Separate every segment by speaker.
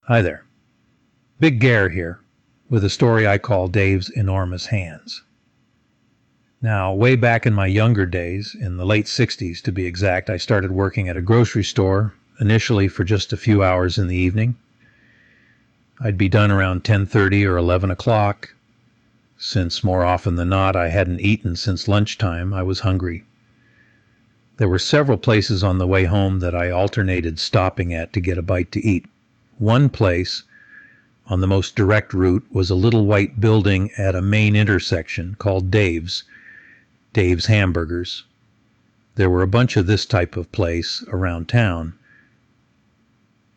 Speaker 1: Hi there. Big Gare here, with a story I call Dave's Enormous Hands. Now, way back in my younger days, in the late 60s to be exact, I started working at a grocery store, initially for just a few hours in the evening. I'd be done around 10:30 or 11 o'clock. Since more often than not I hadn't eaten since lunchtime, I was hungry. There were several places on the way home that I alternated stopping at to get a bite to eat. One place on the most direct route was a little white building at a main intersection called Dave's Hamburgers. There were a bunch of this type of place around town.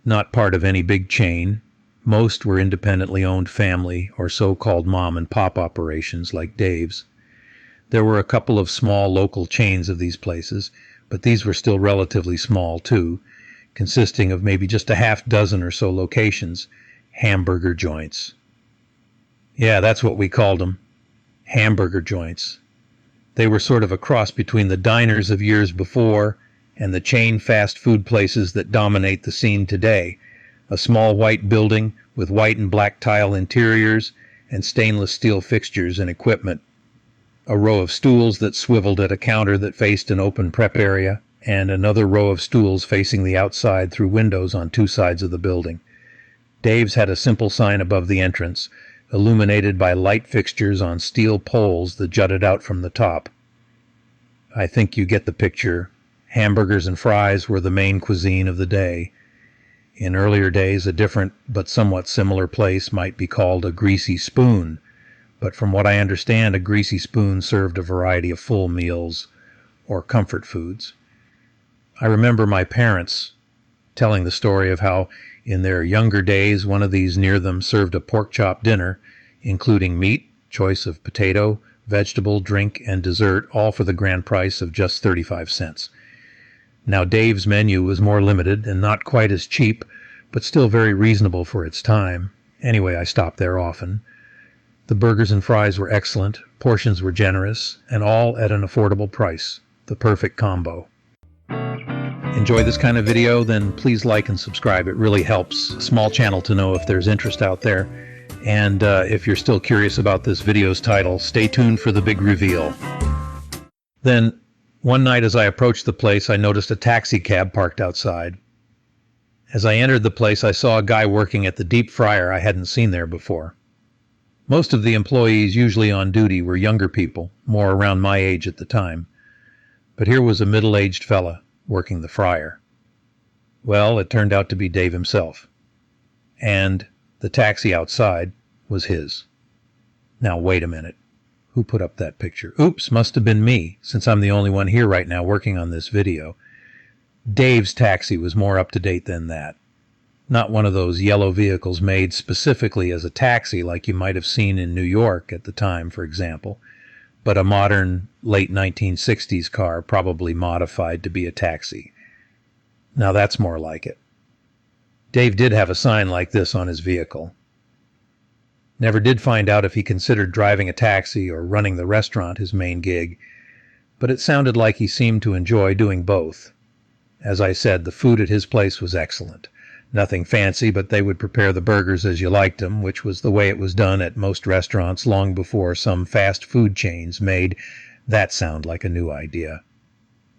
Speaker 1: Not part of any big chain. Most were independently owned family or so-called mom and pop operations like Dave's. There were a couple of small local chains of these places, but these were still relatively small too, consisting of maybe just a half dozen or so locations. Hamburger joints. Yeah, that's what we called them. Hamburger joints. They were sort of a cross between the diners of years before and the chain fast food places that dominate the scene today. A small white building with white and black tile interiors and stainless steel fixtures and equipment. A row of stools that swiveled at a counter that faced an open prep area, and another row of stools facing the outside through windows on two sides of the building. Dave's had a simple sign above the entrance, illuminated by light fixtures on steel poles that jutted out from the top. I think you get the picture. Hamburgers and fries were the main cuisine of the day. In earlier days, a different but somewhat similar place might be called a greasy spoon, but from what I understand, a greasy spoon served a variety of full meals or comfort foods. I remember my parents telling the story of how in their younger days one of these near them served a pork chop dinner, including meat, choice of potato, vegetable, drink, and dessert, all for the grand price of just 35 cents. Now Dave's menu was more limited and not quite as cheap, but still very reasonable for its time. Anyway, I stopped there often. The burgers and fries were excellent, portions were generous, and all at an affordable price. The perfect combo. Enjoy this kind of video? Then please like and subscribe. It really helps a small channel to know if there's interest out there. And if you're still curious about this video's title, stay tuned for the big reveal. Then, one night as I approached the place, I noticed a taxi cab parked outside. As I entered the place, I saw a guy working at the deep fryer I hadn't seen there before. Most of the employees usually on duty were younger people, more around my age at the time. But here was a middle-aged fella working the fryer. Well, it turned out to be Dave himself. And the taxi outside was his. Now, wait a minute. Who put up that picture? Oops, must have been me, since I'm the only one here right now working on this video. Dave's taxi was more up to date than that. Not one of those yellow vehicles made specifically as a taxi like you might have seen in New York at the time, for example, but a modern, late 1960s car, probably modified to be a taxi. Now that's more like it. Dave did have a sign like this on his vehicle. Never did find out if he considered driving a taxi or running the restaurant his main gig, but it sounded like he seemed to enjoy doing both. As I said, the food at his place was excellent. Nothing fancy, but they would prepare the burgers as you liked them, which was the way it was done at most restaurants long before some fast food chains made that sound like a new idea.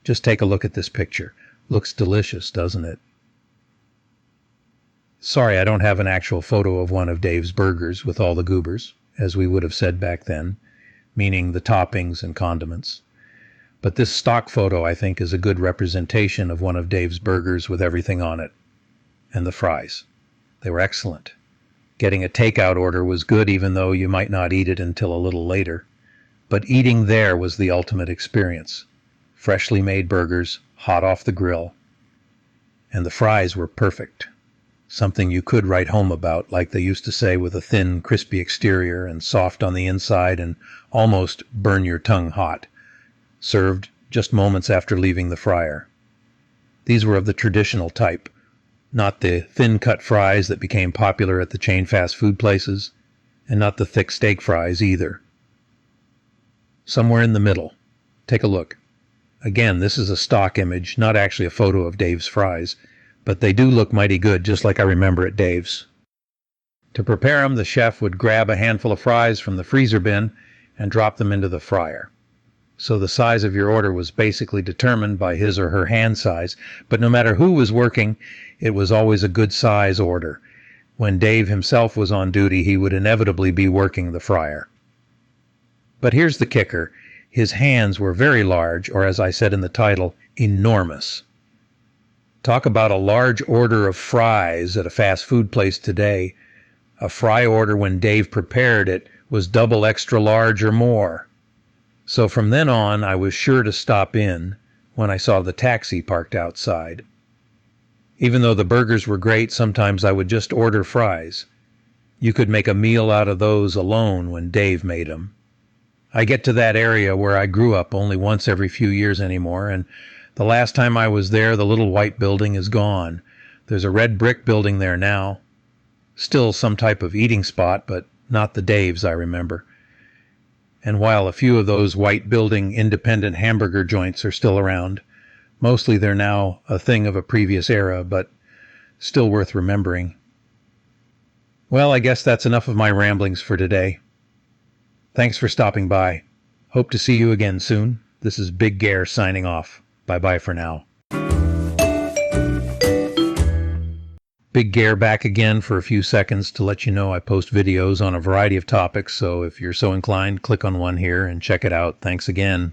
Speaker 1: Just take a look at this picture. Looks delicious, doesn't it? Sorry, I don't have an actual photo of one of Dave's burgers with all the goobers, as we would have said back then, meaning the toppings and condiments. But this stock photo, I think, is a good representation of one of Dave's burgers with everything on it. And the fries. They were excellent. Getting a takeout order was good even though you might not eat it until a little later. But eating there was the ultimate experience. Freshly made burgers, hot off the grill. And the fries were perfect. Something you could write home about, like they used to say, with a thin, crispy exterior and soft on the inside and almost burn your tongue hot. Served just moments after leaving the fryer. These were of the traditional type. Not the thin-cut fries that became popular at the chain fast food places, and not the thick steak fries either. Somewhere in the middle. Take a look. Again, this is a stock image, not actually a photo of Dave's fries, but they do look mighty good, just like I remember at Dave's. To prepare them, the chef would grab a handful of fries from the freezer bin and drop them into the fryer. So the size of your order was basically determined by his or her hand size, but no matter who was working, it was always a good size order. When Dave himself was on duty, he would inevitably be working the fryer. But here's the kicker. His hands were very large, or as I said in the title, enormous. Talk about a large order of fries at a fast food place today. A fry order when Dave prepared it was double extra large or more. So from then on, I was sure to stop in when I saw the taxi parked outside. Even though the burgers were great, sometimes I would just order fries. You could make a meal out of those alone when Dave made them. I get to that area where I grew up only once every few years anymore, and the last time I was there, the little white building is gone. There's a red brick building there now. Still some type of eating spot, but not the Dave's I remember. And while a few of those white building independent hamburger joints are still around, mostly they're now a thing of a previous era, but still worth remembering. Well, I guess that's enough of my ramblings for today. Thanks for stopping by. Hope to see you again soon. This is Big Gare signing off. Bye-bye for now. Big Gare back again for a few seconds to let you know I post videos on a variety of topics, so if you're so inclined, click on one here and check it out. Thanks again.